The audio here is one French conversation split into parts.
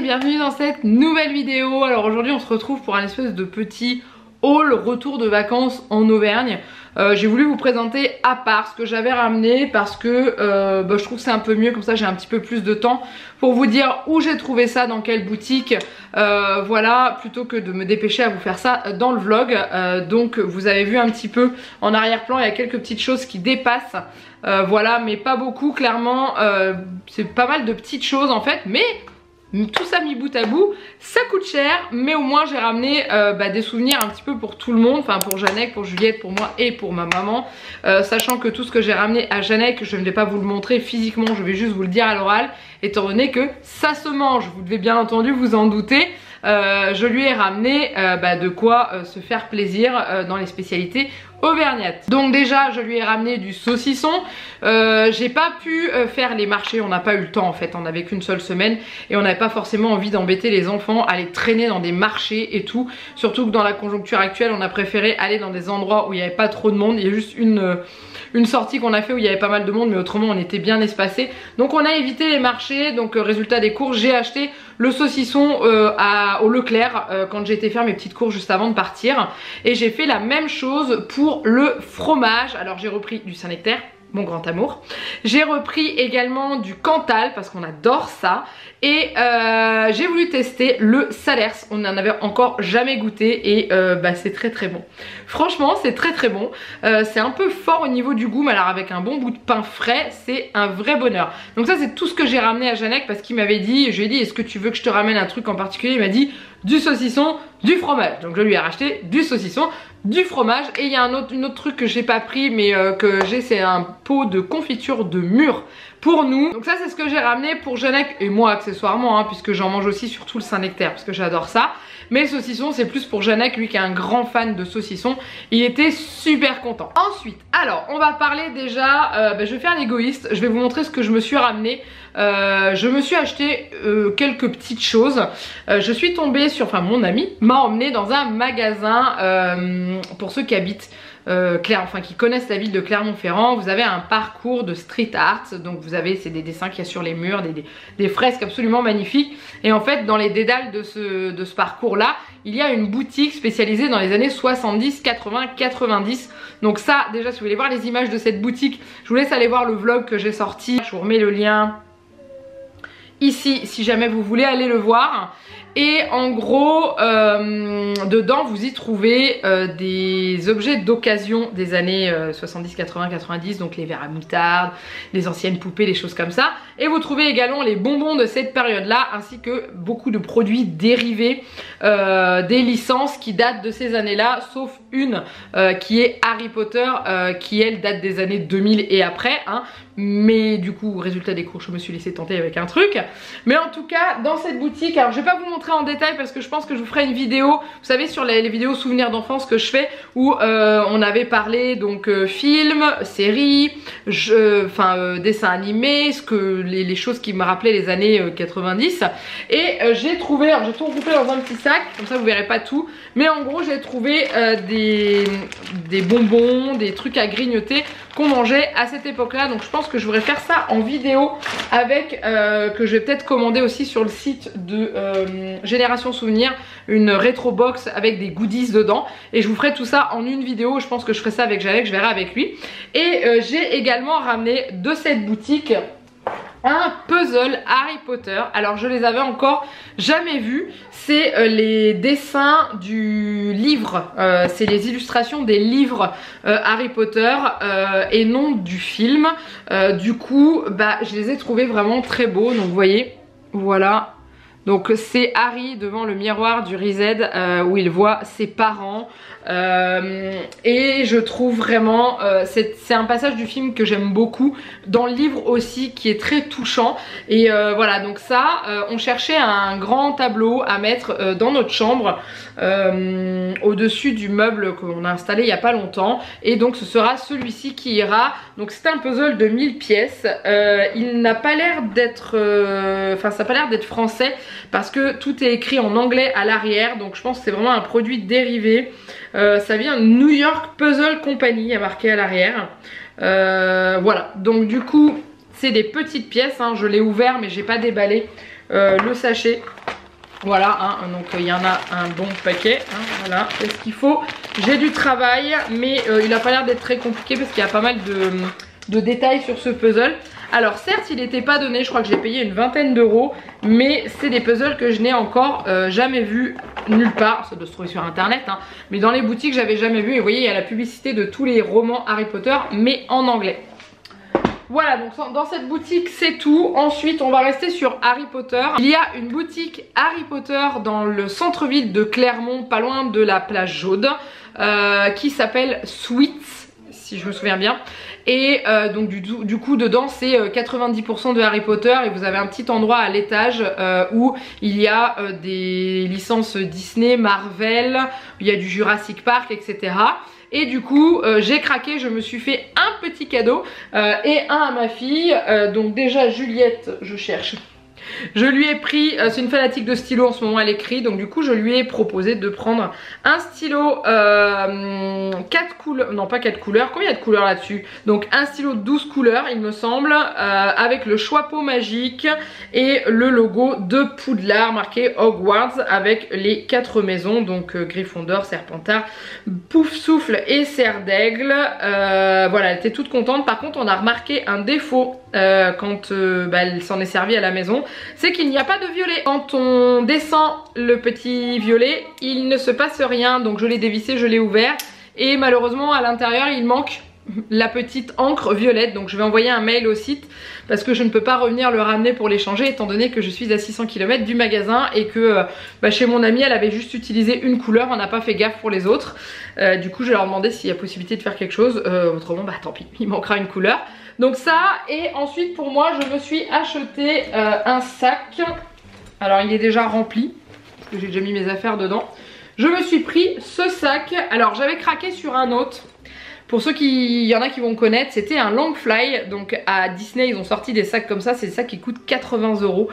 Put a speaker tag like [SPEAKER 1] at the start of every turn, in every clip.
[SPEAKER 1] bienvenue dans cette nouvelle vidéo. Alors aujourd'hui on se retrouve pour un espèce de petit haul retour de vacances en Auvergne. J'ai voulu vous présenter à part ce que j'avais ramené parce que je trouve que c'est un peu mieux, comme ça j'ai un petit peu plus de temps pour vous dire où j'ai trouvé ça, dans quelle boutique, voilà, plutôt que de me dépêcher à vous faire ça dans le vlog. Donc vous avez vu un petit peu en arrière-plan, il y a quelques petites choses qui dépassent, voilà, mais pas beaucoup clairement, c'est pas mal de petites choses en fait, mais tout ça mis bout à bout, ça coûte cher, mais au moins j'ai ramené des souvenirs un petit peu pour tout le monde, enfin pour Jeannette, pour Juliette, pour moi et pour ma maman, sachant que tout ce que j'ai ramené à Jeannette, je ne vais pas vous le montrer physiquement, je vais juste vous le dire à l'oral, étant donné que ça se mange, vous devez bien entendu vous en douter. Je lui ai ramené de quoi se faire plaisir dans les spécialités auvergnates. Donc déjà je lui ai ramené du saucisson. J'ai pas pu faire les marchés, on n'a pas eu le temps en fait, on n'avait qu'une seule semaine et on n'avait pas forcément envie d'embêter les enfants à les traîner dans des marchés et tout, surtout que dans la conjoncture actuelle on a préféré aller dans des endroits où il n'y avait pas trop de monde. Il y a juste une sortie qu'on a fait où il y avait pas mal de monde, mais autrement on était bien espacés, donc on a évité les marchés. Donc résultat des courses, j'ai acheté le saucisson au Leclerc quand j'ai été faire mes petites courses juste avant de partir, et j'ai fait la même chose pour le fromage. Alors j'ai repris du Saint-Nectaire, mon grand amour, j'ai repris également du Cantal parce qu'on adore ça, et j'ai voulu tester le Salers, on n'en avait encore jamais goûté et c'est très très bon, franchement c'est très très bon. C'est un peu fort au niveau du goût, mais alors avec un bon bout de pain frais c'est un vrai bonheur. Donc ça c'est tout ce que j'ai ramené à Jeannette, parce qu'il m'avait dit, je lui ai dit est-ce que tu veux que je te ramène un truc en particulier, il m'a dit du saucisson, du fromage, donc je lui ai racheté du saucisson, du fromage, et il y a une autre truc que j'ai pas pris mais que j'ai, c'est un pot de confiture de mûre pour nous. Donc ça c'est ce que j'ai ramené pour Jeannette et moi accessoirement, puisque j'en mange aussi surtout le Saint-Nectaire parce que j'adore ça, mais le saucisson c'est plus pour Jeannette, lui qui est un grand fan de saucisson, il était super content. Ensuite, alors on va parler déjà, je vais faire l'égoïste, je vais vous montrer ce que je me suis ramené. Je me suis acheté quelques petites choses. Je suis tombée sur, enfin mon ami m'a emmené dans un magasin pour ceux qui habitent qui connaissent la ville de Clermont-Ferrand. Vous avez un parcours de street art, donc vous avez, c'est des dessins qu'il y a sur les murs, des fresques absolument magnifiques, et en fait dans les dédales de ce parcours là il y a une boutique spécialisée dans les années 70, 80, 90. Donc ça déjà, si vous voulez voir les images de cette boutique, je vous laisse aller voir le vlog que j'ai sorti, je vous remets le lien ici si jamais vous voulez aller le voir. Et en gros dedans vous y trouvez des objets d'occasion des années 70, 80, 90, donc les verres à moutarde, les anciennes poupées, les choses comme ça. Et vous trouvez également les bonbons de cette période là, ainsi que beaucoup de produits dérivés des licences qui datent de ces années là, sauf une qui est Harry Potter, qui elle date des années 2000 et après, mais du coup résultat des cours je me suis laissé tenter avec un truc. Mais en tout cas dans cette boutique, alors je vais pas vous montrer en détail parce que je pense que je vous ferai une vidéo, vous savez, sur les vidéos souvenirs d'enfance que je fais, où on avait parlé donc films, séries, dessins animés, les choses qui me rappelaient les années 90. Et j'ai trouvé, alors j'ai tout regroupé dans un petit sac, comme ça vous verrez pas tout, mais en gros j'ai trouvé des bonbons, des trucs à grignoter qu'on mangeait à cette époque là. Donc je pense que je voudrais faire ça en vidéo avec que je vais peut-être commander aussi sur le site de Génération Souvenir, une rétro box avec des goodies dedans, et je vous ferai tout ça en une vidéo. Je pense que je ferai ça avec Jalek, je verrai avec lui. Et j'ai également ramené de cette boutique un puzzle Harry Potter. Alors je les avais encore jamais vus, c'est les dessins du livre, c'est les illustrations des livres Harry Potter et non du film. Du coup je les ai trouvés vraiment très beaux, donc vous voyez, voilà. Donc c'est Harry devant le miroir du Riséd où il voit ses parents, et je trouve vraiment c'est un passage du film que j'aime beaucoup, dans le livre aussi qui est très touchant. Et voilà, donc ça on cherchait un grand tableau à mettre dans notre chambre, au-dessus du meuble qu'on a installé il n'y a pas longtemps, et donc ce sera celui-ci qui ira. Donc c'est un puzzle de 1000 pièces, il n'a pas l'air d'être ça n'a pas l'air d'être français parce que tout est écrit en anglais à l'arrière, donc je pense que c'est vraiment un produit dérivé. Ça vient New York Puzzle Company, il y a marqué à l'arrière. Voilà, donc du coup c'est des petites pièces, je l'ai ouvert mais j'ai pas déballé le sachet. Voilà, hein, donc il y en a un bon paquet, hein, voilà, c'est ce qu'il faut. J'ai du travail, mais il n'a pas l'air d'être très compliqué parce qu'il y a pas mal de détails sur ce puzzle. Alors certes, il n'était pas donné, je crois que j'ai payé une vingtaine d'euros, mais c'est des puzzles que je n'ai encore jamais vu nulle part. Ça doit se trouver sur internet, hein, mais dans les boutiques j'avais jamais vu. Et vous voyez, il y a la publicité de tous les romans Harry Potter, mais en anglais. Voilà, donc dans cette boutique c'est tout. Ensuite on va rester sur Harry Potter. Il y a une boutique Harry Potter dans le centre-ville de Clermont, pas loin de la plage Jaude, qui s'appelle Sweets, si je me souviens bien. Et donc du coup dedans c'est 90% de Harry Potter, et vous avez un petit endroit à l'étage où il y a des licences Disney, Marvel, il y a du Jurassic Park, etc. Et du coup j'ai craqué, je me suis fait un petit cadeau et un à ma fille. Donc déjà Juliette, je cherche. Je lui ai pris, c'est une fanatique de stylo en ce moment, elle écrit, donc du coup je lui ai proposé de prendre un stylo 4 couleurs, non pas 4 couleurs, combien il y a de couleurs là-dessus? Donc un stylo de 12 couleurs il me semble, avec le Choix-peau magique et le logo de Poudlard marqué Hogwarts avec les 4 maisons, donc Gryffondor, Serpentard, Poufsouffle et Serre d'Aigle. Voilà, elle était toute contente. Par contre on a remarqué un défaut quand elle s'en est servie à la maison, c'est qu'il n'y a pas de violet. Quand on descend le petit violet, il ne se passe rien, donc je l'ai dévissé, je l'ai ouvert, et malheureusement à l'intérieur il manque la petite encre violette. Donc je vais envoyer un mail au site parce que je ne peux pas revenir le ramener pour l'échanger, étant donné que je suis à 600 km du magasin et que chez mon amie elle avait juste utilisé une couleur, on n'a pas fait gaffe pour les autres. Du coup je vais leur demander s'il y a possibilité de faire quelque chose, autrement tant pis, il manquera une couleur. Donc ça, et ensuite pour moi je me suis acheté un sac. Alors il est déjà rempli parce que j'ai déjà mis mes affaires dedans. Je me suis pris ce sac. Alors j'avais craqué sur un autre. Pour ceux qui, il y en a qui vont connaître, c'était un Longfly. Donc à Disney ils ont sorti des sacs comme ça, c'est des sacs qui coûtent 80 €.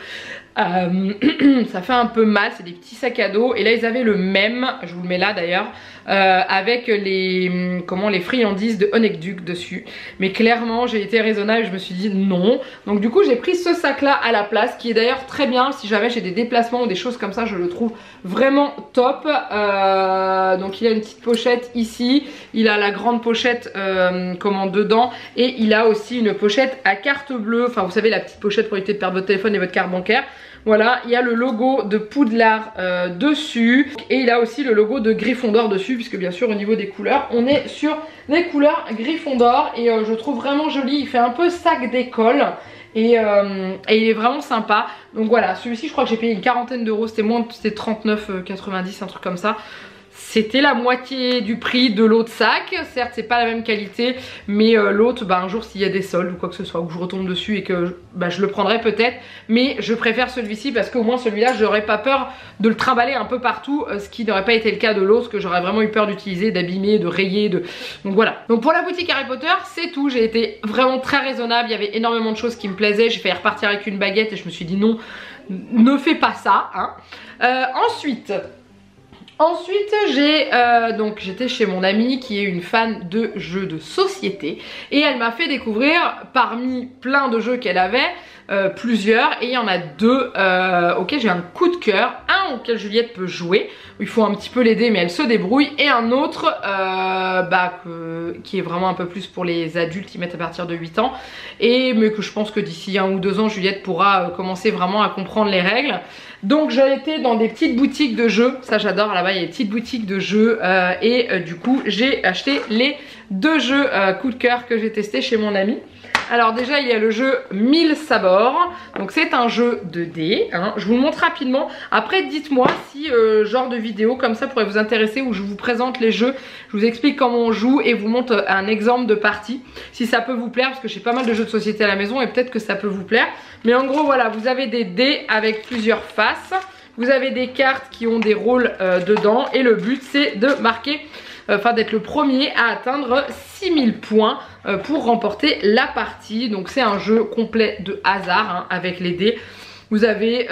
[SPEAKER 1] Ça fait un peu mal, c'est des petits sacs à dos. Et là ils avaient le même, je vous le mets là d'ailleurs, avec les friandises de Honeyduck dessus. Mais clairement j'ai été raisonnable, je me suis dit non. Donc du coup j'ai pris ce sac là à la place, qui est d'ailleurs très bien si jamais j'ai des déplacements ou des choses comme ça, je le trouve vraiment top. Donc il a une petite pochette ici, il a la grande pochette dedans, et il a aussi une pochette à carte bleue, enfin vous savez la petite pochette pour éviter de perdre votre téléphone et votre carte bancaire. Voilà, il y a le logo de Poudlard dessus, et il a aussi le logo de Gryffondor dessus, puisque bien sûr au niveau des couleurs on est sur les couleurs Gryffondor, et je trouve vraiment joli. Il fait un peu sac d'école et il est vraiment sympa. Donc voilà, celui-ci je crois que j'ai payé une quarantaine d'euros, c'était 39,90, un truc comme ça. C'était la moitié du prix de l'autre sac. Certes c'est pas la même qualité, mais l'autre un jour s'il y a des soldes ou quoi que ce soit, ou que je retombe dessus et que je le prendrai peut-être. Mais je préfère celui-ci parce qu'au moins celui-là j'aurais pas peur de le trimballer un peu partout, ce qui n'aurait pas été le cas de l'autre, que j'aurais vraiment eu peur d'utiliser, d'abîmer, de rayer, donc voilà. Donc pour la boutique Harry Potter c'est tout, j'ai été vraiment très raisonnable, il y avait énormément de choses qui me plaisaient. J'ai failli repartir avec une baguette et je me suis dit non, ne fais pas ça hein. Ensuite j'étais chez mon amie qui est une fan de jeux de société, et elle m'a fait découvrir parmi plein de jeux qu'elle avait plusieurs, et il y en a deux auxquels j'ai un coup de cœur. Un auquel Juliette peut jouer, il faut un petit peu l'aider mais elle se débrouille, et un autre qui est vraiment un peu plus pour les adultes qui mettent à partir de 8 ans, mais que je pense que d'ici 1 ou 2 ans Juliette pourra commencer vraiment à comprendre les règles. Donc j'ai été dans des petites boutiques de jeux, ça j'adore, là-bas il y a des petites boutiques de jeux, du coup j'ai acheté les 2 jeux coup de cœur que j'ai testé chez mon ami. Alors déjà il y a le jeu 1000 sabords, donc c'est un jeu de dés, hein. Je vous le montre rapidement, après dites-moi si genre de vidéo comme ça pourrait vous intéresser, où je vous présente les jeux, je vous explique comment on joue et vous montre un exemple de partie, si ça peut vous plaire, parce que j'ai pas mal de jeux de société à la maison et peut-être que ça peut vous plaire. Mais en gros voilà, vous avez des dés avec plusieurs faces, vous avez des cartes qui ont des rôles dedans, et le but c'est de marquer, d'être le premier à atteindre 6000 points pour remporter la partie. Donc c'est un jeu complet de hasard hein, avec les dés. Vous avez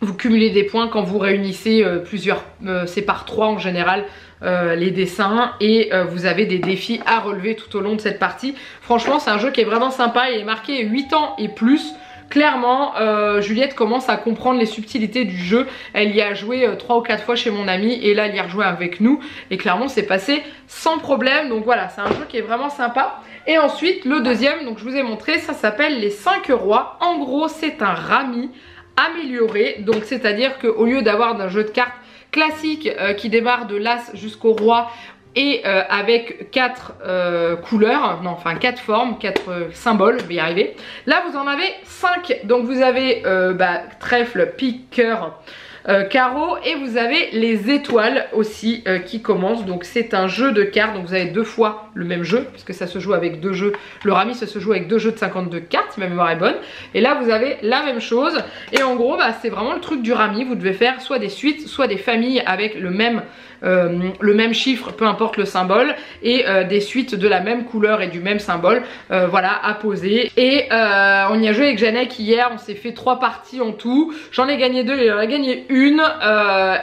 [SPEAKER 1] vous cumulez des points quand vous réunissez plusieurs, c'est par 3 en général les dessins, et vous avez des défis à relever tout au long de cette partie. Franchement c'est un jeu qui est vraiment sympa, il est marqué 8 ans et plus. clairement Juliette commence à comprendre les subtilités du jeu. Elle y a joué 3 ou 4 fois chez mon amie et là elle y a rejoué avec nous et clairement c'est passé sans problème. Donc voilà, c'est un jeu qui est vraiment sympa. Et ensuite le deuxième, donc je vous ai montré, ça s'appelle les 5 rois. En gros c'est un rami amélioré, donc c'est à dire qu'au lieu d'avoir un jeu de cartes classique qui démarre de l'as jusqu'au roi et avec 4 couleurs, non enfin 4 formes, 4 symboles, je vais y arriver. Là vous en avez 5, donc vous avez trèfle, pique, cœur, carreau et vous avez les étoiles aussi qui commencent. Donc c'est un jeu de cartes, donc vous avez 2 fois le même jeu puisque ça se joue avec 2 jeux. Le rami ça se joue avec 2 jeux de 52 cartes si ma mémoire est bonne. Et là vous avez la même chose et en gros c'est vraiment le truc du rami. Vous devez faire soit des suites, soit des familles avec le même chiffre, peu importe le symbole, et des suites de la même couleur et du même symbole, voilà, à poser. Et on y a joué avec Janek hier, on s'est fait 3 parties en tout. J'en ai gagné 2, il en a gagné une,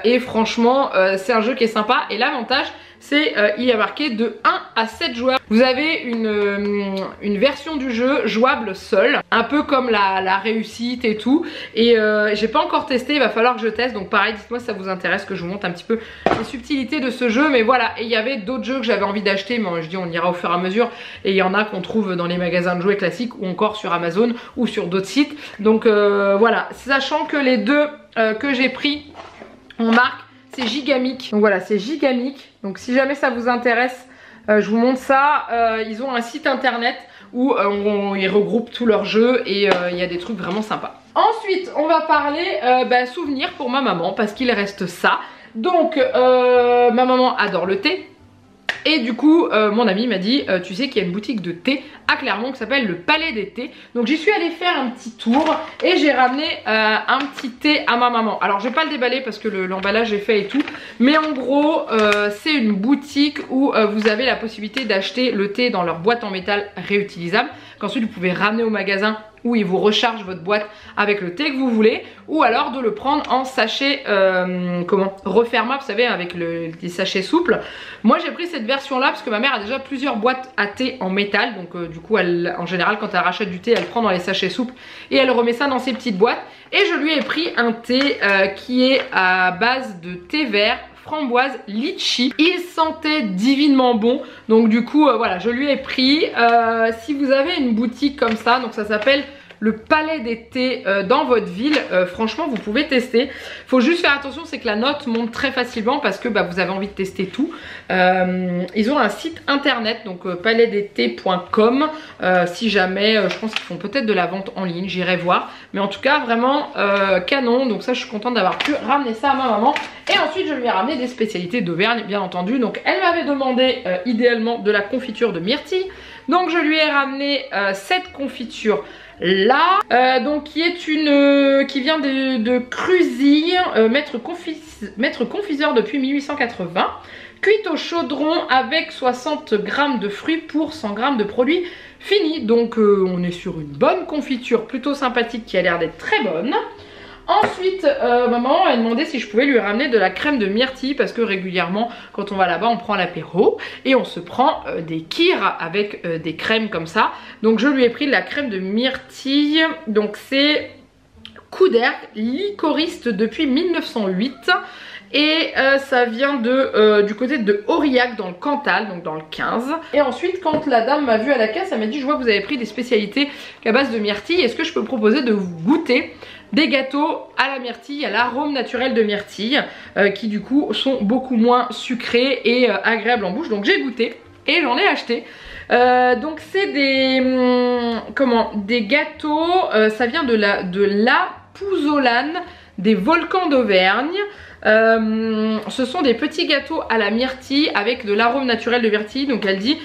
[SPEAKER 1] et franchement c'est un jeu qui est sympa. Et l'avantage c'est il y a marqué de 1 à 7 joueurs. Vous avez une version du jeu jouable seul, un peu comme la réussite et tout. Et j'ai pas encore testé, il va falloir que je teste. Donc pareil, dites-moi si ça vous intéresse que je vous montre un petit peu les subtilités de ce jeu. Mais voilà, et il y avait d'autres jeux que j'avais envie d'acheter, mais je dis on ira au fur et à mesure. Et il y en a qu'on trouve dans les magasins de jouets classiques ou encore sur Amazon ou sur d'autres sites. Donc voilà, sachant que les 2 que j'ai pris en marque, c'est Gigamic. Donc voilà, c'est Gigamic. Donc si jamais ça vous intéresse, je vous montre ça. Ils ont un site internet où ils regroupent tous leurs jeux et il y a des trucs vraiment sympas. Ensuite, on va parler souvenirs pour ma maman parce qu'il reste ça. Donc ma maman adore le thé. Et du coup mon ami m'a dit tu sais qu'il y a une boutique de thé à Clermont qui s'appelle le Palais des Thés. Donc j'y suis allée faire un petit tour et j'ai ramené un petit thé à ma maman. Alors je vais pas le déballer parce que l'emballage est fait et tout. Mais en gros c'est une boutique où vous avez la possibilité d'acheter le thé dans leur boîte en métal réutilisable, qu'ensuite vous pouvez ramener au magasin où ils vous rechargent votre boîte avec le thé que vous voulez, ou alors de le prendre en sachet refermable, vous savez, avec des sachets souples. Moi j'ai pris cette version là parce que ma mère a déjà plusieurs boîtes à thé en métal, donc du coup elle, en général quand elle rachète du thé elle prend dans les sachets souples et elle remet ça dans ses petites boîtes. Et je lui ai pris un thé qui est à base de thé vert, framboise, litchi. Il sentait divinement bon, donc du coup voilà, je lui ai pris. Si vous avez une boutique comme ça, donc ça s'appelle le Palais des Thés dans votre ville, franchement vous pouvez tester. Faut juste faire attention, c'est que la note monte très facilement parce que vous avez envie de tester tout. Ils ont un site internet, donc palaisdesthés.com. Si jamais, je pense qu'ils font peut-être de la vente en ligne, j'irai voir. Mais en tout cas vraiment canon, donc ça je suis contente d'avoir pu ramener ça à ma maman. Et ensuite je lui ai ramené des spécialités d'Auvergne bien entendu. Donc elle m'avait demandé idéalement de la confiture de myrtille. Donc je lui ai ramené cette confiture là, donc qui vient de Cruzille, maître confiseur depuis 1880, cuite au chaudron avec 60 g de fruits pour 100 g de produits finis. Donc on est sur une bonne confiture plutôt sympathique qui a l'air d'être très bonne. Ensuite, ma maman m'a demandé si je pouvais lui ramener de la crème de myrtille parce que régulièrement, quand on va là-bas, on prend l'apéro et on se prend des kirs avec des crèmes comme ça. Donc je lui ai pris de la crème de myrtille. Donc c'est Couderc, licoriste depuis 1908. Et ça vient du côté de Aurillac dans le Cantal, donc dans le 15. Et ensuite quand la dame m'a vu à la caisse, elle m'a dit je vois que vous avez pris des spécialités à base de myrtille, est-ce que je peux proposer de vous goûter des gâteaux à la myrtille, à l'arôme naturel de myrtille, qui du coup sont beaucoup moins sucrés et agréables en bouche. Donc j'ai goûté et j'en ai acheté. Donc c'est des gâteaux, ça vient de la Pouzzolane des volcans d'Auvergne. Ce sont des petits gâteaux à la myrtille avec de l'arôme naturel de myrtille. Donc elle dit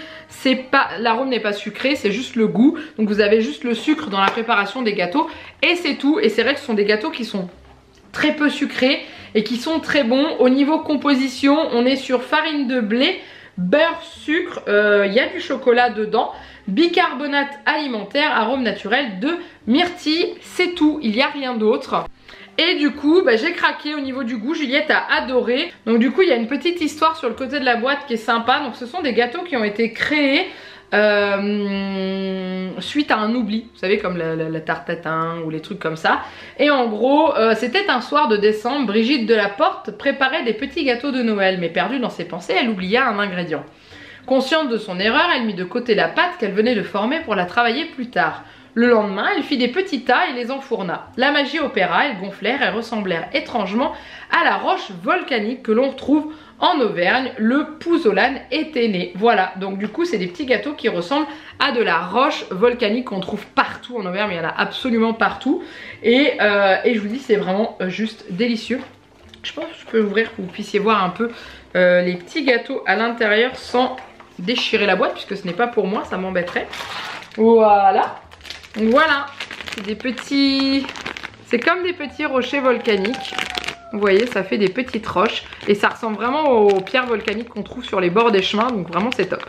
[SPEAKER 1] l'arôme n'est pas sucré, c'est juste le goût. Donc vous avez juste le sucre dans la préparation des gâteaux et c'est tout. Et c'est vrai que ce sont des gâteaux qui sont très peu sucrés et qui sont très bons. Au niveau composition, on est sur farine de blé, beurre, sucre, il y a du chocolat dedans, bicarbonate alimentaire, arôme naturel de myrtille, c'est tout, il n'y a rien d'autre. Et du coup j'ai craqué au niveau du goût, Juliette a adoré. Donc du coup il y a une petite histoire sur le côté de la boîte qui est sympa. Donc ce sont des gâteaux qui ont été créés suite à un oubli, vous savez, comme la tarte tatin ou les trucs comme ça. Et en gros, c'était un soir de décembre, Brigitte Delaporte préparait des petits gâteaux de Noël, mais perdue dans ses pensées, elle oublia un ingrédient. Consciente de son erreur, elle mit de côté la pâte qu'elle venait de former pour la travailler plus tard. Le lendemain, elle fit des petits tas et les enfourna. La magie opéra, elles gonflèrent et ressemblèrent étrangement à la roche volcanique que l'on retrouve en Auvergne. Le Pouzolan était né. Voilà, donc du coup c'est des petits gâteaux qui ressemblent à de la roche volcanique qu'on trouve partout en Auvergne, mais il y en a absolument partout. Et je vous dis, c'est vraiment juste délicieux. Je pense que je peux ouvrir pour que vous puissiez voir un peu les petits gâteaux à l'intérieur sans déchirer la boîte, puisque ce n'est pas pour moi, ça m'embêterait. Voilà. Voilà, c'est des petits... C'est comme des petits rochers volcaniques. Vous voyez, ça fait des petites roches. Et ça ressemble vraiment aux pierres volcaniques qu'on trouve sur les bords des chemins. Donc vraiment, c'est top.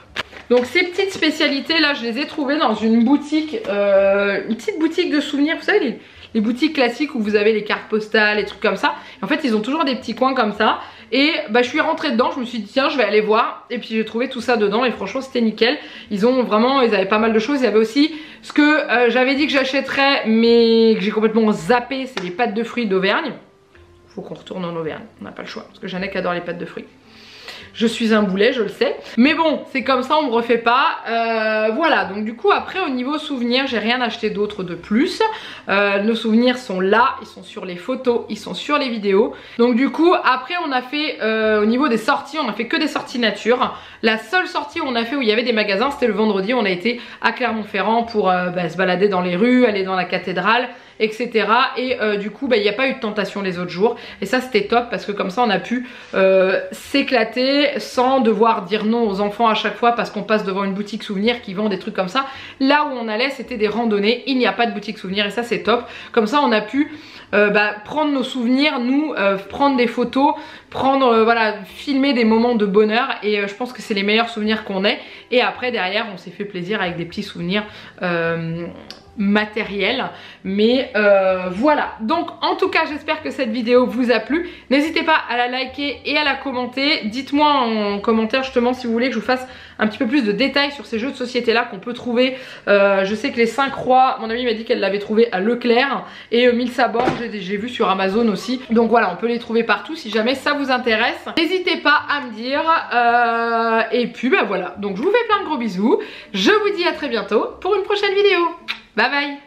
[SPEAKER 1] Donc ces petites spécialités là, je les ai trouvées dans une boutique, une petite boutique de souvenirs. Vous savez, les boutiques classiques où vous avez les cartes postales, les trucs comme ça. En fait, ils ont toujours des petits coins comme ça. Et bah, je suis rentrée dedans, je me suis dit tiens, je vais aller voir. Et puis j'ai trouvé tout ça dedans et franchement c'était nickel. Ils avaient pas mal de choses. Il y avait aussi ce que j'avais dit que j'achèterais mais que j'ai complètement zappé, c'est les pâtes de fruits d'Auvergne. Faut qu'on retourne en Auvergne, on n'a pas le choix parce que Jeannette adore les pâtes de fruits. Je suis un boulet, je le sais. Mais bon, c'est comme ça, on me refait pas. Voilà, donc du coup, après, au niveau souvenirs, j'ai rien acheté d'autre de plus. Nos souvenirs sont là, ils sont sur les photos, ils sont sur les vidéos. Donc du coup, après, on a fait, au niveau des sorties, on a fait que des sorties nature. La seule sortie où on a fait, où il y avait des magasins, c'était le vendredi. On a été à Clermont-Ferrand pour se balader dans les rues, aller dans la cathédrale, etc. Et du coup, il n'y a pas eu de tentation les autres jours. Et ça, c'était top parce que comme ça, on a pu s'éclater sans devoir dire non aux enfants à chaque fois parce qu'on passe devant une boutique souvenir qui vend des trucs comme ça. Là où on allait, c'était des randonnées. Il n'y a pas de boutique souvenir et ça, c'est top. Comme ça, on a pu prendre nos souvenirs, nous, prendre des photos, voilà, filmer des moments de bonheur et je pense que c'est les meilleurs souvenirs qu'on ait. Et après, derrière, on s'est fait plaisir avec des petits souvenirs matériel, mais voilà. Donc en tout cas, j'espère que cette vidéo vous a plu. N'hésitez pas à la liker et à la commenter. Dites-moi en commentaire justement si vous voulez que je vous fasse un petit peu plus de détails sur ces jeux de société là qu'on peut trouver. Je sais que les 5 rois, mon amie m'a dit qu'elle l'avait trouvé à Leclerc, et 1000 sabords j'ai vu sur Amazon aussi. Donc voilà, on peut les trouver partout si jamais ça vous intéresse. N'hésitez pas à me dire et puis voilà, donc je vous fais plein de gros bisous. Je vous dis à très bientôt pour une prochaine vidéo. Bye bye.